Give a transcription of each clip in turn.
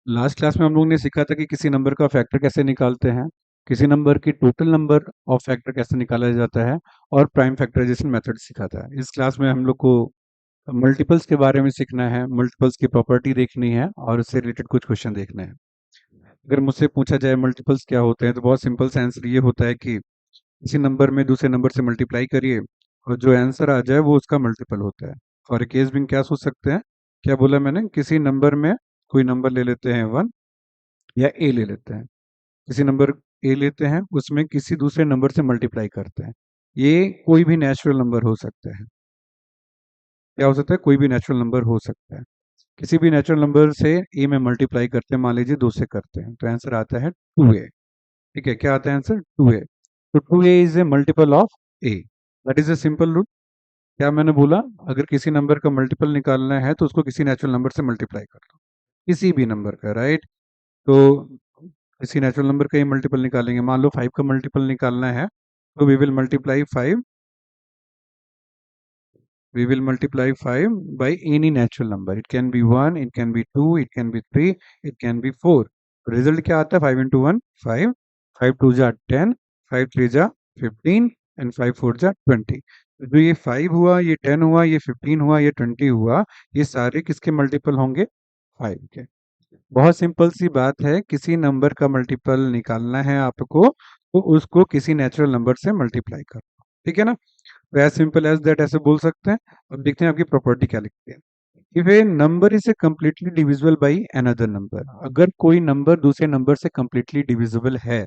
Last class में हम लोग ने सीखा था कि किसी नंबर का फैक्टर कैसे निकालते हैं, किसी नंबर की टोटल नंबर ऑफ फैक्टर कैसे निकाला जाता है, और प्राइम फैक्टराइजेशन मेथड सीखा था। इस क्लास में हम लोग को मल्टीपल्स के बारे में सीखना है, मल्टीपल्स की प्रॉपर्टी देखनी है और उससे रिलेटेड कुछ क्वेश्चन देखने हैं। अगर मुझसे पूछा जाए मल्टीपल्स क्या होते हैं, तो बहुत सिंपल सा आंसर ये होता है कि किसी नंबर में दूसरे नंबर से मल्टीप्लाई करिए और जो आंसर आ जाए वो उसका मल्टीपल होता है। फॉर ए केस बिंग क्या सोच सकते हैं, क्या बोला मैंने, किसी नंबर में कोई नंबर ले लेते हैं 1 या ए ले लेते हैं, किसी नंबर ए लेते हैं, उसमें किसी दूसरे नंबर से मल्टीप्लाई करते हैं। ये कोई भी नेचुरल नंबर हो सकता है। क्या हो सकता है? कोई भी नेचुरल नंबर हो सकता है। किसी भी नेचुरल नंबर से ए में मल्टीप्लाई करते हैं, मान लीजिए 2 से करते हैं, तो आंसर आता है 2a। ठीक है, क्या आता है आंसर? 2a। तो 2a is a multiple of A. That is a simple rule. क्या मैंने बोला? अगर किसी नंबर का मल्टीपल निकालना है तो उसको किसी नेचुरल नंबर से मल्टीप्लाई कर दो, किसी भी नंबर का, राइट? तो किसी नेचुरल नंबर का ही मल्टीपल निकालेंगे। मान लो 5 का मल्टीपल निकालना है, तो we will multiply 5 by any natural number. It can be 1, it can be 2, it can be 3, it can be 4. Result क्या आता है? 5 इंटू 1 5, 5 टू जा 10, 5 थ्री जा 15 एंड 5 फोर जा 20। जो ये 5 हुआ, ये 10 हुआ, ये 15 हुआ, ये 20 हुआ, ये सारे किसके मल्टीपल होंगे? 5 के। बहुत सिंपल सी बात है, किसी नंबर का मल्टीपल निकालना है आपको, तो उसको किसी नेचुरल नंबर से मल्टीप्लाई करो। ठीक है ना? तो एज सिंपल एज दैट ऐसे बोल सकते हैं। अब देखते हैं आपकी प्रॉपर्टी क्या लिखते हैं। If a number is a completely divisible by another number, अगर कोई नंबर दूसरे नंबर से कंप्लीटली डिविजिबल है,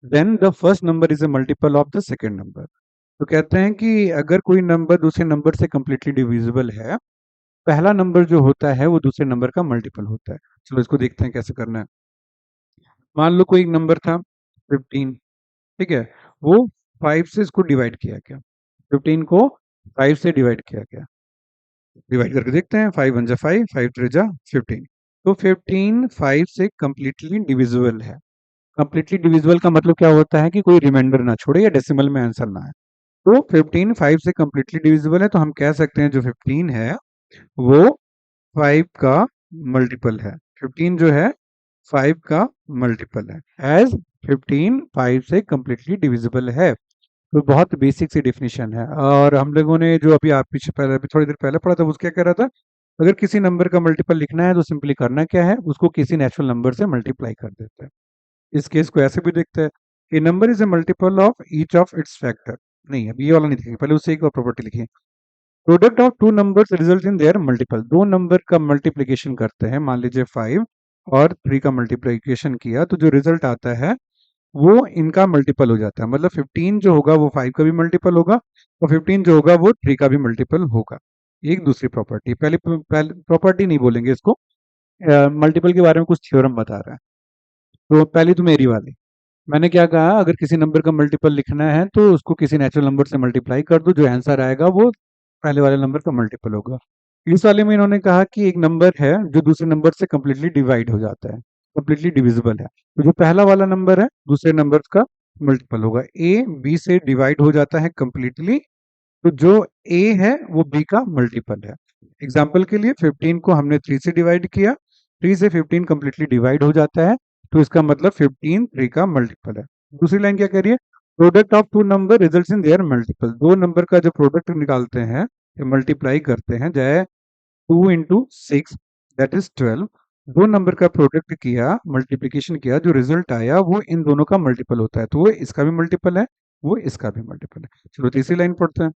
then the first number is a multiple of the second number. तो कहते हैं कि अगर कोई नंबर दूसरे नंबर से कंप्लीटली डिविजिबल है, पहला नंबर जो होता है वो दूसरे नंबर का मल्टीपल होता है। चलो इसको देखते हैं कैसे करना है। मान लो कोई एक नंबर था 15, ठीक है, वो 5 से इसको डिवाइड किया गया, 15 को 5 से डिवाइड किया गया। डिवाइड करके देखते हैं, 5 वन जा 5, 5 थ्री जा 15। तो 15 5 से कंप्लीटली डिविजिबल है। कंप्लीटली डिविजिबल का मतलब क्या होता है कि कोई रिमाइंडर ना छोड़े या डेसिमल में आंसर ना आए। तो 15 5 से कंप्लीटली डिविजिबल है, तो हम कह सकते हैं जो 15 है वो 5 का मल्टीपल है। 15 जो है 5 का मल्टीपल है, एज 15 5 से कंप्लीटली डिविजिबल है। तो बहुत बेसिक सी डेफिनेशन है। और हम लोगों ने जो अभी आप पीछे पहले अभी थोड़ी देर पहले पढ़ा था, उसका क्या कह रहा था? अगर किसी नंबर का मल्टीपल लिखना है तो सिंपली करना क्या है, उसको किसी नेचुरल नंबर से मल्टीप्लाई कर देते हैं। इस केस को ऐसे भी देखते हैं, a number is a multiple of each of its factor. नहीं, अब ये वाला नहीं लिखेंगे, पहले उससे एक और प्रॉपर्टी लिखिए। Product of two numbers result in their multiple. दो नंबर का मल्टीप्लिकेशन करते हैं, मान लीजिए 5 और 3 का मल्टीप्लिकेशन किया, तो जो रिजल्ट आता है वो इनका मल्टीपल हो जाता है। मतलब 15 जो होगा वो 5 का भी मल्टीपल होगा, और 15 जो होगा वो 3 का भी मल्टीपल होगा। एक दूसरी प्रॉपर्टी, पहले पहले प्रॉपर्टी नहीं बोलेंगे इसको, मल्टीपल के बारे में कुछ थ्योरम बता रहा है। तो पहली तो मेरी वाली, मैंने क्या कहा, अगर किसी नंबर का मल्टीपल लिखना है तो उसको किसी नेचुरल नंबर से मल्टीप्लाई कर दो, जो आंसर आएगा वो पहले वाले नंबर का मल्टीपल होगा। इस वाले में इन्होंने कहा कि एक नंबर है जो दूसरे नंबर से कंप्लीटली डिवाइड हो जाता है, कंप्लीटली डिविजिबल है, तो जो पहला वाला नंबर है दूसरे नंबर का मल्टीपल होगा। ए बी से डिवाइड हो जाता है कंप्लीटली, तो जो ए है वो बी का मल्टीपल है। एग्जाम्पल के लिए 15 को हमने 3 से डिवाइड किया, 3 से 15 कंप्लीटली डिवाइड हो जाता है, तो इसका मतलब 15 3 का मल्टीपल है। दूसरी लाइन क्या करिए, product of two number results in their multiple. दो नंबर का जो प्रोडक्ट निकालते हैं, मल्टीप्लाई करते हैं, चाहे 2 इंटू 6 दैट इज 12। दो नंबर का प्रोडक्ट किया, मल्टीप्लिकेशन किया, जो रिजल्ट आया वो इन दोनों का मल्टीपल होता है, तो वो इसका भी मल्टीपल है, वो इसका भी मल्टीपल है। चलो तीसरी लाइन पढ़ते हैं।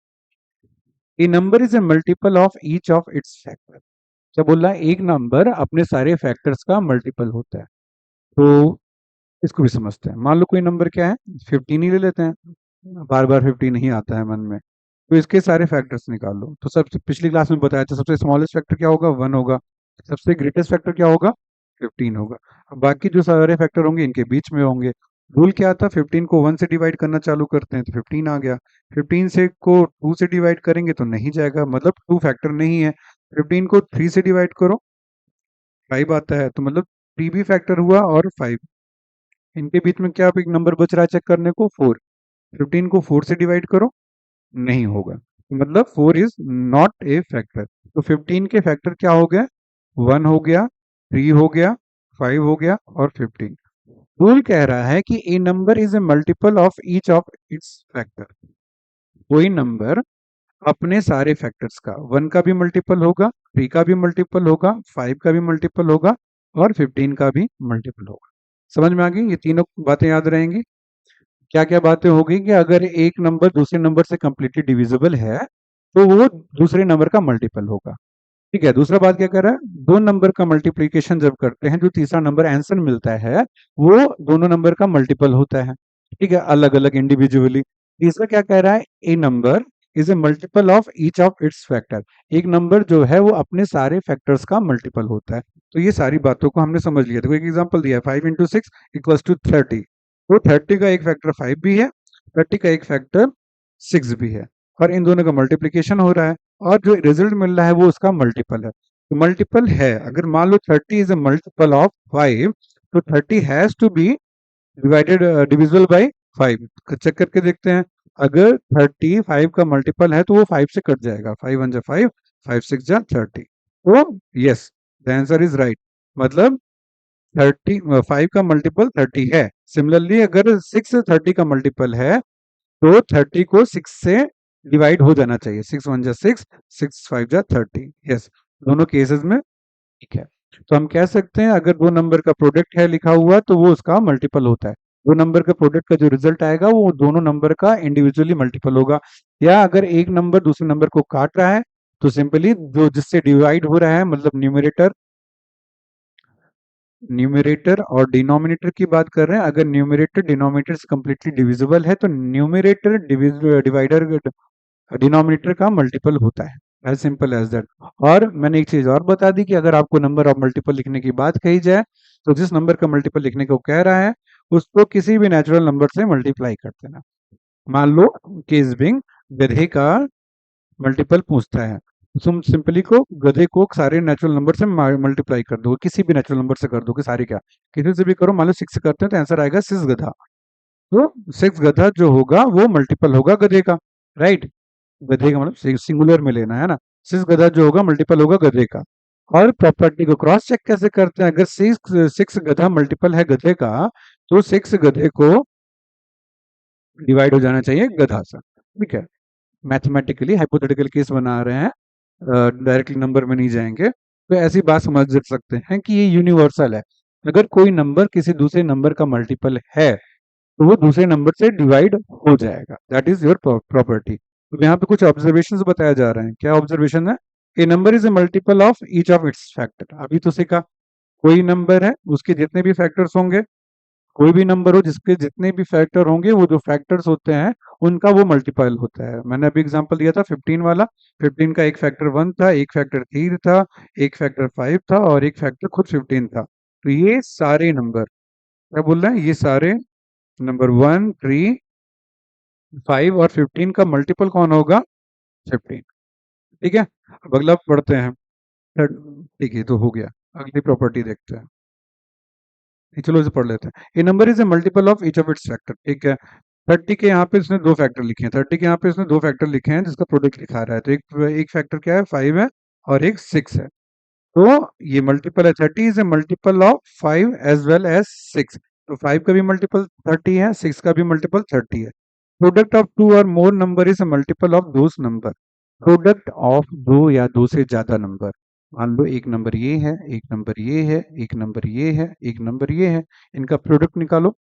A number is a multiple of each of its factor. क्या बोल रहा है? एक नंबर अपने सारे फैक्टर्स का मल्टीपल होता है। तो इसको भी समझते हैं। मान लो कोई नंबर क्या है, 15 ही ले लेते हैं, बार बार 15 नहीं आता है मन में, तो इसके सारे फैक्टर्स निकाल लो। तो सबसे पिछली क्लास में बताया था, सबसे स्मॉलेस्ट फैक्टर क्या होगा? 1 होगा। सबसे ग्रेटेस्ट फैक्टर क्या होगा? 15 होगा। अब बाकी जो सारे फैक्टर होंगे इनके बीच में होंगे। रूल क्या था? 15 को 1 से डिवाइड करना चालू करते हैं तो 15 आ गया, 15 से को 2 से डिवाइड करेंगे तो नहीं जाएगा, मतलब 2 फैक्टर नहीं है। 15 को 3 से डिवाइड करो, 5 आता है, तो मतलब 3 भी फैक्टर हुआ और 5। इनके बीच में क्या एक नंबर बच रहा है चेक करने को? 4। 15 को 4 से डिवाइड करो, नहीं होगा, तो मतलब 4 इज नॉट ए फैक्टर। तो 15 के फैक्टर क्या हो गए? 1 हो गया, 3 हो गया, 5 हो गया और 15। रूल कह रहा है कि a number is a multiple of each of its factor. कोई नंबर अपने सारे फैक्टर्स का 1 का भी मल्टीपल होगा, 3 का भी मल्टीपल होगा, 5 का भी मल्टीपल होगा और 15 का भी मल्टीपल होगा। समझ में आ गई? ये तीनों बातें याद रहेंगी। क्या क्या बातें हो गई कि अगर एक नंबर दूसरे नंबर से कंप्लीटली डिविजिबल है तो वो दूसरे नंबर का मल्टीपल होगा। ठीक है। दूसरा बात क्या कर रहा है, दो नंबर का मल्टीप्लीकेशन जब करते हैं जो तीसरा नंबर आंसर मिलता है वो दोनों नंबर का मल्टीपल होता है। ठीक है, अलग अलग इंडिविजुअली। तीसरा क्या कह रहा है, a number is a multiple of each of its factor. एक नंबर जो है वो अपने सारे फैक्टर्स का मल्टीपल होता है। तो ये सारी बातों को हमने समझ लिया। देखो एक एग्जांपल दिया है, 5 × 6 = 30। तो 30 का एक फैक्टर 5 भी है, 30 का एक फैक्टर 6 भी है, और इन दोनों का मल्टीप्लीकेशन हो रहा है और जो रिजल्ट मिल रहा है वो उसका मल्टीपल है। तो मल्टीपल है, अगर मान लो 30 इज अ मल्टीपल ऑफ 5, तो 30 has to be divided divisible by 5। Check करके देखते हैं, अगर 30 5 का मल्टीपल है तो वो 5 से कट जाएगा। 5 1 जा 5, 5 6 जा 30। तो yes, the answer is right. मतलब 30 5 का मल्टीपल 30 है। सिमिलरली अगर 6 30 का मल्टीपल है तो 30 को 6 से डिवाइड हो जाना चाहिए। 6 1 जा 6, 6 5 जा 30। यस, दोनों केसेस में ठीक है। तो हम कह सकते हैं अगर दो नंबर का प्रोडक्ट है लिखा हुआ तो वो उसका मल्टीपल होता है। दो नंबर का प्रोडक्ट का जो रिजल्ट आएगा वो दोनों नंबर का इंडिविजुअली मल्टीपल होगा। या अगर एक नंबर दूसरे नंबर को काट रहा है तो सिंपली जो जिससे डिवाइड हो रहा है, मतलब न्यूमरेटर और डिनोमिनेटर की बात कर रहे हैं। अगर न्यूमरेटर डिनोमिनेटर से कंप्लीटली डिविजिबल है तो न्यूमरेटर डिवाइडर डिनोमिनेटर का मल्टीपल होता है। As simple as that. और मैंने एक चीज और बता दी कि अगर आपको नंबर ऑफ मल्टीपल लिखने की बात कही जाए तो जिस नंबर का मल्टीपल लिखने को कह रहा है उसको किसी भी नेचुरल नंबर से मल्टीप्लाई कर देना। मान लो केस बिंग गधे का मल्टीपल पूछता है, तुम सिंपली को गधे को सारे नेचुरल नंबर से मल्टीप्लाई कर दो, किसी भी नेचुरल नंबर से कर दो कि सारे क्या, किसी से भी करो। मान लो 6 से करते हैं तो आंसर आएगा 6 गधा। तो 6 गधा जो होगा वो मल्टीपल होगा गधे का। राइट, गधे का मतलब सिंगुलर में लेना है ना। 6 गधा जो होगा मल्टीपल होगा गधे का। और प्रॉपर्टी को क्रॉस चेक कैसे करते हैं, अगर 6 गधा मल्टीपल है गधे का तो 6 गधे को डिवाइड हो जाना चाहिए गधा से। ठीक है, मैथमेटिकली हाइपोथेटिकल केस बना रहे हैं, डायरेक्टली नंबर में नहीं जाएंगे। तो ऐसी बात समझ सकते हैं कि ये यूनिवर्सल है। अगर कोई नंबर किसी दूसरे नंबर का मल्टीपल है तो वो दूसरे नंबर से डिवाइड हो जाएगा। That is your property. तो यहाँ पे कुछ ऑब्जर्वेशंस बताया जा रहे हैं। क्या ऑब्जर्वेशन है, a number is a multiple of each of its factor. अभी तो सीखा, कोई नंबर है उसके जितने भी फैक्टर्स होंगे, कोई भी नंबर हो जिसके जितने भी फैक्टर होंगे वो जो फैक्टर्स होते हैं उनका वो मल्टीपल होता है। मैंने अभी एग्जांपल दिया था 15 वाला। 15 का एक फैक्टर 1 था, एक फैक्टर 3 था, एक फैक्टर 5 था और एक फैक्टर खुद 15 था। तो ये सारे नंबर, क्या बोल रहे हैं, ये सारे नंबर 1 3 5 और 15 का मल्टीपल कौन होगा, 15। ठीक है, अब अगला पढ़ते हैं। ठीक है, तो हो गया। अगली प्रॉपर्टी देखते हैं। चलो इसे पढ़ लेते हैं। A number is a multiple of each of its factor. ठीक है, 30 के यहाँ पे इसने दो फैक्टर लिखे हैं, 30 के यहाँ पे इसने दो फैक्टर लिखे हैं जिसका प्रोडक्ट लिखा रहा है। तो एक फैक्टर क्या है, 5 है और एक 6 है। तो ये मल्टीपल है, 30 is a multiple of 5 as well as 6। तो 5 का भी मल्टीपल 30 है, 6 का भी मल्टीपल 30 है। प्रोडक्ट ऑफ टू और मोर number is a multiple of those number. Product of दो या दो से ज्यादा नंबर, मान लो एक नंबर ये है, एक नंबर ये है, एक नंबर ये है, एक नंबर ये है, इनका प्रोडक्ट निकालो।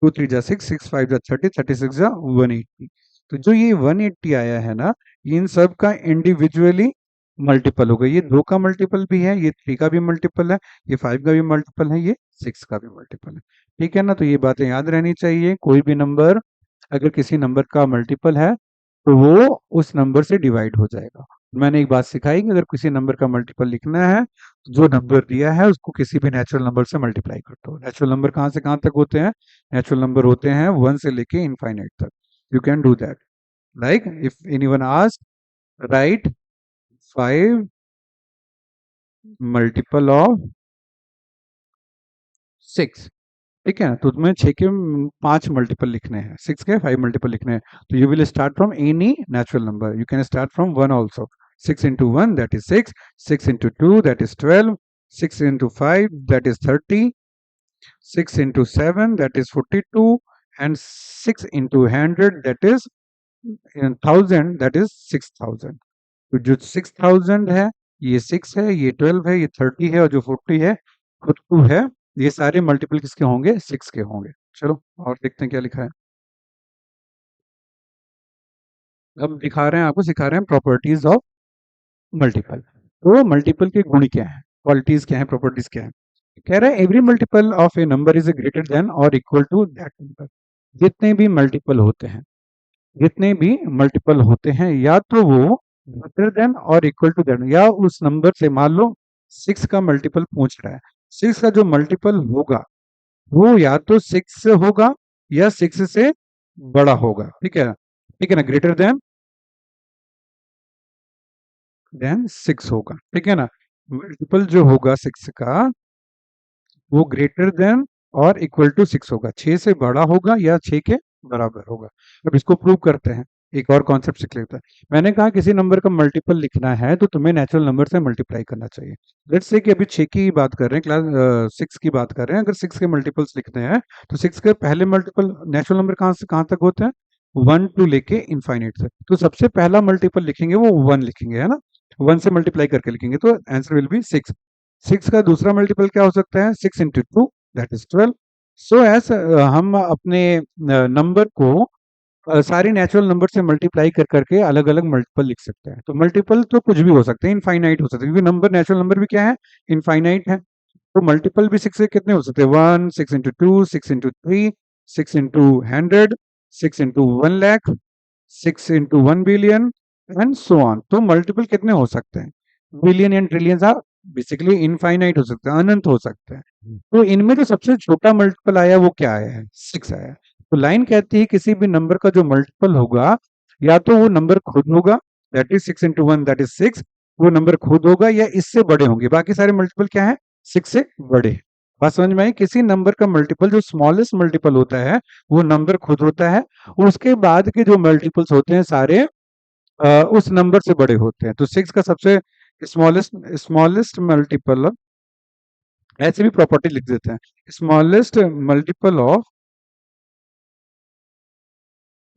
2 3 जा 6, 6 5 जा 30, 36 जा 180। तो जो ये 180 आया है ना, इन सब का इंडिविजुअली मल्टीपल होगा। ये 2 का मल्टीपल भी है, ये 3 का भी मल्टीपल है, ये 5 का भी मल्टीपल है, ये 6 का भी मल्टीपल है। ठीक है ना, तो ये बातें याद रहनी चाहिए। कोई भी नंबर अगर किसी नंबर का मल्टीपल है तो वो उस नंबर से डिवाइड हो जाएगा। मैंने एक बात सिखाई कि अगर किसी नंबर का मल्टीपल लिखना है तो जो नंबर दिया है उसको किसी भी नेचुरल नंबर से मल्टीप्लाई कर दो। नेचुरल नंबर कहाँ से कहाँ तक होते हैं, नेचुरल नंबर होते हैं 1 से लेके इनफाइनाइट तक। You can do that, like if anyone ask right 5 multiple of 6। ठीक है, तो तुम्हें 6 के 5 मल्टीपल लिखने हैं, 6 के 5 मल्टीपल लिखने हैं। तो you will start from any natural number, you can start from 1 also. 6 into 1 that is 6, 6 into 2 that is 12, 6 into 5 that is 30, 6 into 7 that is 42 and 6 into 100 that is 1000 that is 6000। तो जो 6000 है ये 6 है, ये 12 है, ये 30 है और जो 40 है 42 है। ये सारे मल्टीपल किसके होंगे? 6 के होंगे। चलो और देखते हैं क्या लिखा है। अब दिखा रहे हैं आपको, सिखा रहे हैं प्रॉपर्टीज ऑफ मल्टीपल। तो मल्टीपल के गुण क्या है, क्वालिटीज क्या है, प्रॉपर्टीज क्या है? कह रहा है every multiple of A number is greater than और इक्वल टू दैट नंबर। जितने भी मल्टीपल होते हैं, जितने भी मल्टीपल होते हैं या तो वो ग्रेटर देन और इक्वल टू दैट, या उस नंबर से, मान लो 6 का मल्टीपल पूछ रहा है, 6 का जो मल्टीपल होगा वो या तो 6 से होगा या 6 से बड़ा होगा। ठीक है, ठीक है ना, ग्रेटर देन 6 होगा। ठीक है ना, मल्टीपल जो होगा 6 का वो ग्रेटर देन और इक्वल टू 6 होगा, 6 से बड़ा होगा या 6 के बराबर होगा। अब इसको प्रूव करते हैं, एक और कॉन्सेप्ट सीख लेते हैं। मैंने कहा किसी नंबर का मल्टीपल लिखना है तो तुम्हें नेचुरल नंबर से मल्टीप्लाई करना चाहिए। लेट्स से कि अभी 6 की बात कर रहे हैं, क्लास 6 की बात कर रहे हैं। अगर 6 के मल्टीपल्स लिखने हैं तो 6 के पहले मल्टीपल नेचुरल नंबर कहाँ से कहाँ तक होते हैं? 1 टू लेके इनफाइनाइट तक। तो सबसे पहला मल्टीपल लिखेंगे वो 1 लिखेंगे, है ना, 1 से मल्टीप्लाई करके लिखेंगे तो आंसर विल बी 6। 6 का दूसरा मल्टीपल क्या हो सकता है? 6 into 2 that is 12। So S हम अपने नंबर को सारी नेचुरल नंबर से मल्टीप्लाई कर करके अलग अलग मल्टीपल लिख सकते हैं। तो मल्टीपल तो कुछ भी हो सकते हैं, इनफाइनाइट हो सकते हैं, क्योंकि नंबर नेचुरल नंबर भी क्या है? इनफाइनाइट है। तो मल्टीपल भी 6 से कितने हो सकते हैं? 1, 6 into 2, 6 into 3, 6 into 100, 6 into 1 lakh, 6 into 1 billion and so on. तो मल्टीपल कितने हो सकते हैं? Billion and trillion are basically infinite हो सकते हैं, अनंत हो सकते हैं। तो इनमें जो सबसे छोटा मल्टीपल आया वो क्या आया है? 6 आया है। तो लाइन कहती है किसी भी नंबर का जो मल्टीपल होगा या तो वो नंबर खुद होगा, that is 6 into 1 that is 6, वो नंबर खुद होगा, या इससे बड़े होंगे। बाकी सारे मल्टीपल क्या है? 6 से बड़े हैं। बात समझ में आई? किसी नंबर का मल्टीपल जो स्मॉलेस्ट मल्टीपल होता है वो नंबर खुद होता है, उसके बाद के जो मल्टीपल्स होते हैं सारे उस नंबर से बड़े होते हैं। तो 6 का सबसे स्मॉलेस्ट स्मॉलेस्ट मल्टीपल, ऐसे भी प्रॉपर्टी लिख देते हैं, smallest multiple of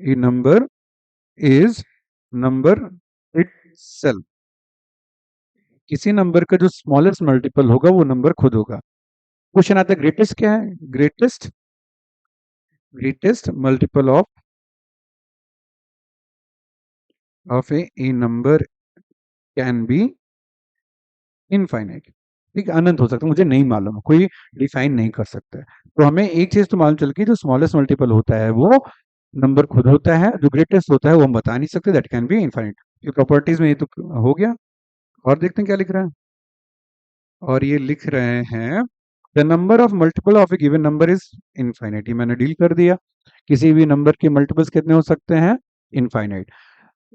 A number is number itself. किसी नंबर का जो स्मॉलेस्ट मल्टीपल होगा वो नंबर खुद होगा। क्वेश्चन आता है ग्रेटेस्ट क्या है? Greatest multiple of A number can be infinite. ठीक है, अनंत हो सकता है, मुझे नहीं मालूम है, कोई डिफाइन नहीं कर सकता है। तो हमें एक चीज तो मालूम चल गई, जो स्मॉलेस्ट मल्टीपल होता है वो नंबर खुद होता है, जो ग्रेटेस्ट होता है वो हम बता नहीं सकते, दैट कैन बी इनफाइनाइट। ये प्रॉपर्टीज में ये तो हो गया। और देखते हैं क्या लिख रहा है। और ये लिख रहे हैं the number of multiple of A given number is infinite. ये मैंने डील कर दिया, किसी भी नंबर के मल्टीपल्स कितने हो सकते हैं? इनफाइनाइट।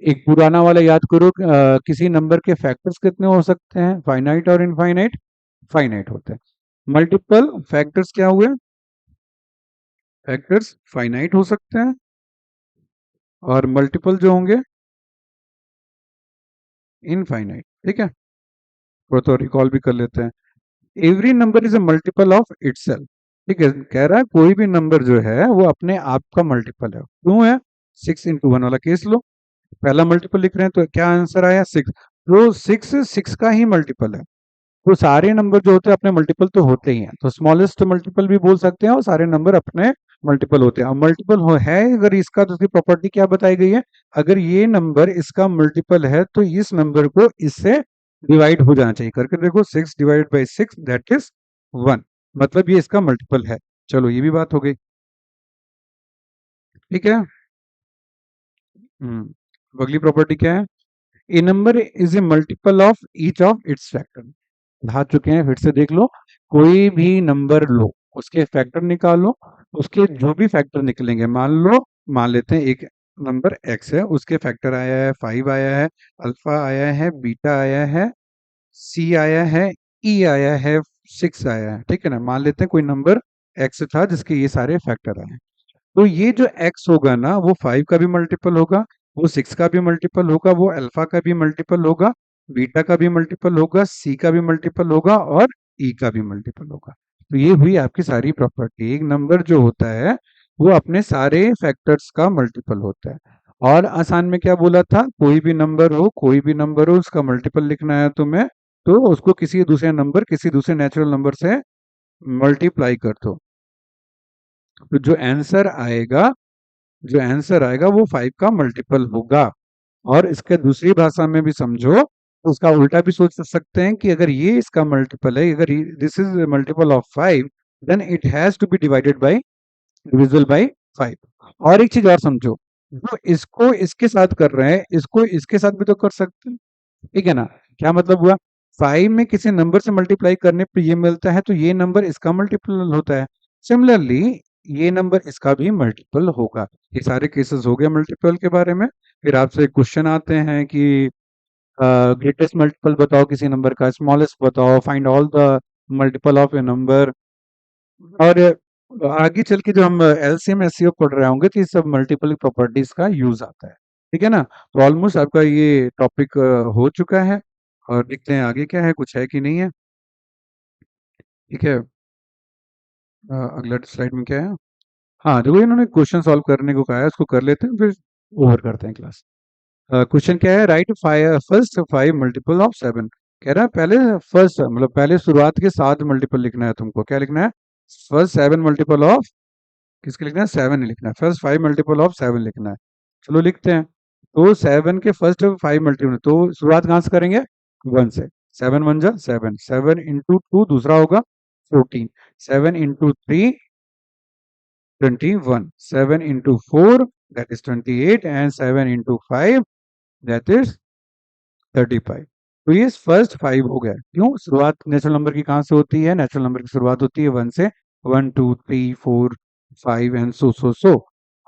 एक पुराना वाला याद करो, किसी नंबर के फैक्टर्स कितने हो सकते हैं? फाइनाइट और इनफाइनाइट? फाइनाइट होते हैं। मल्टीपल फैक्टर्स क्या हुए? फैक्टर्स फाइनाइट हो सकते हैं, और मल्टीपल जो होंगे इनफाइनाइट। ठीक है, वो तो रिकॉल भी कर लेते हैं। Every number is a multiple of itself. ठीक है, कह रहा है कोई भी नंबर जो है वो अपने आप का मल्टीपल है। क्यों है? 6 इंटू 1 वाला केस लो, पहला मल्टीपल लिख रहे हैं तो क्या आंसर आया? 6। तो 6 का ही मल्टीपल है। तो सारे नंबर जो होते हैं अपने मल्टीपल तो होते ही हैं, तो स्मॉलेस्ट मल्टीपल भी बोल सकते हैं और सारे नंबर अपने मल्टीपल होते हैं। अब मल्टीपल हो है अगर इसका, तो उसकी प्रॉपर्टी क्या बताई गई है? अगर ये नंबर इसका मल्टीपल है तो इस नंबर को इससे डिवाइड हो जाना चाहिए। करके देखो, 6 डिवाइड बाई 6 दैट इज 1, मतलब ये इसका मल्टीपल है। चलो ये भी बात हो गई। ठीक है। अगली प्रॉपर्टी क्या है? A number is a multiple of each of its factor. धा चुके हैं, फिर से देख लो। कोई भी नंबर लो, उसके फैक्टर निकालो, उसके जो भी फैक्टर निकलेंगे, मान लो, मान लेते हैं एक नंबर एक्स है, उसके फैक्टर आया है 5 आया है, अल्फा आया है, बीटा आया है, सी आया है, ई आया है, 6 आया है। ठीक है ना, मान लेते हैं कोई नंबर एक्स था जिसके ये सारे फैक्टर आए हैं। तो ये जो एक्स होगा ना वो 5 का भी मल्टीपल होगा, वो 6 का भी मल्टीपल होगा, वो अल्फा का भी मल्टीपल होगा, बीटा का भी मल्टीपल होगा, सी का भी मल्टीपल होगा और ई का भी मल्टीपल होगा। तो ये हुई आपकी सारी प्रॉपर्टी। एक नंबर जो होता है वो अपने सारे फैक्टर्स का मल्टीपल होता है। और आसान में क्या बोला था, कोई भी नंबर हो उसका मल्टीपल लिखना है तुम्हें, तो उसको किसी दूसरे नेचुरल नंबर से मल्टीप्लाई कर दो। तो जो आंसर आएगा वो 5 का मल्टीपल होगा। और इसके दूसरी भाषा में भी समझो तो उसका उल्टा भी सोच सकते हैं कि अगर ये इसका मल्टीपल है, अगर this is multiple of 5, then it has to be divided by divisible by 5। और एक चीज और समझो, जो इसको इसके साथ कर रहे हैं इसको इसके साथ भी तो कर सकते हैं, ठीक है ना। क्या मतलब हुआ, 5 में किसी नंबर से मल्टीप्लाई करने पे ये मिलता है तो ये नंबर इसका मल्टीपल होता है। सिमिलरली ये नंबर इसका भी मल्टीपल होगा। ये सारे केसेस हो गए मल्टीपल के बारे में। फिर आपसे क्वेश्चन आते हैं कि ग्रेटेस्ट मल्टीपल बताओ किसी नंबर का, स्मॉलेस्ट बताओ, find all the multiple of A number. और आगे चल के जो हम एलसीएम एससीओ पढ़ रहे होंगे तो ये सब मल्टीपल प्रॉपर्टीज का यूज आता है, ठीक है ना। तो ऑलमोस्ट आपका ये टॉपिक हो चुका है। और देखते हैं आगे क्या है, कुछ है कि नहीं है। ठीक है, अगला स्लाइड में क्या है। हाँ देखो, इन्होंने क्वेश्चन सॉल्व करने को कहा है, उसको कर लेते हैं फिर ओवर करते हैं क्लास। क्वेश्चन क्या है, राइट फर्स्ट 5 मल्टीपल ऑफ 7। कह रहा है पहले फर्स्ट मतलब पहले शुरुआत के 7 मल्टीपल लिखना है तुमको। क्या लिखना है, फर्स्ट 7 मल्टीपल ऑफ किसके लिखना है, 7 ही लिखना है। फर्स्ट 5 मल्टीपल ऑफ 7 लिखना है। चलो लिखते हैं। तो 7 के फर्स्ट 5 मल्टीपल, तो शुरुआत कहाँ से करेंगे, 1 से। 7 1 जा 7, 7 इंटू 2 दूसरा होगा 14, 7 into 3 21, 7 into 4 that is 28, and 7 into 5 that is 35। तो ये फर्स्ट 5 हो गया। क्यों, शुरुआत नेचुरल नंबर की कहाँ से होती है, नेचुरल नंबर की शुरुआत होती है 1 से। 1 2 3 4 5 and so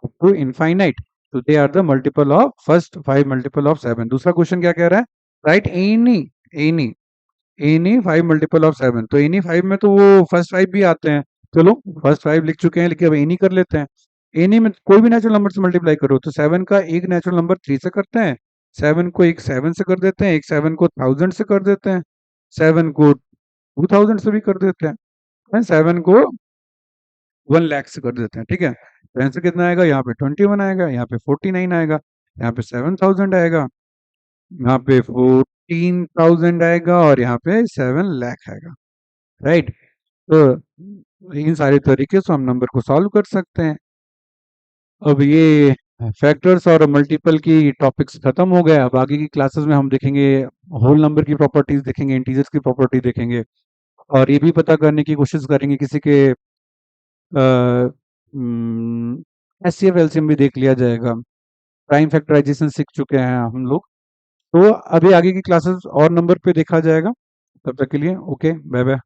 up to infinite. तो they are the multiple of first 5 multiple of 7। दूसरा क्वेश्चन क्या कह रहा है, right any any any 5 multiple of 7। तो एनी 5 में तो वो फर्स्ट 5 भी आते हैं। चलो फर्स्ट 5 लिख चुके हैं, लेकिन अब एनी कर लेते हैं। एनी में कोई भी नेचुरल नंबर से मल्टीप्लाई करो तो 7 का एक नेचुरल नंबर 3 से करते हैं, 7 को एक 7 से कर देते हैं, एक 7 को 1000 से कर देते हैं, 7 को 2000 से भी कर देते हैं, 7 को 1 लाख से कर देते हैं, ठीक है। तो आंसर कितना आएगा, यहाँ पे 21 आएगा, यहाँ पे 49 आएगा, यहाँ पे 7000 आएगा, यहाँ पे 14,000 आएगा, और यहाँ पे 7 लाख आएगा, राइट। तो इन सारे तरीके से हम नंबर को सॉल्व कर सकते हैं। अब ये फैक्टर्स और मल्टीपल की टॉपिक्स खत्म हो गए। अब आगे की क्लासेस में हम देखेंगे होल नंबर की प्रॉपर्टीज देखेंगे, इंटीजर्स की प्रॉपर्टी देखेंगे, और ये भी पता करने की कोशिश करेंगे किसी के एचसीएफ एलसीएम भी देख लिया जाएगा। प्राइम फैक्टराइजेशन सीख चुके हैं हम लोग। तो अभी आगे की क्लासेस और नंबर पे देखा जाएगा। तब तक के लिए ओके, बाय बाय।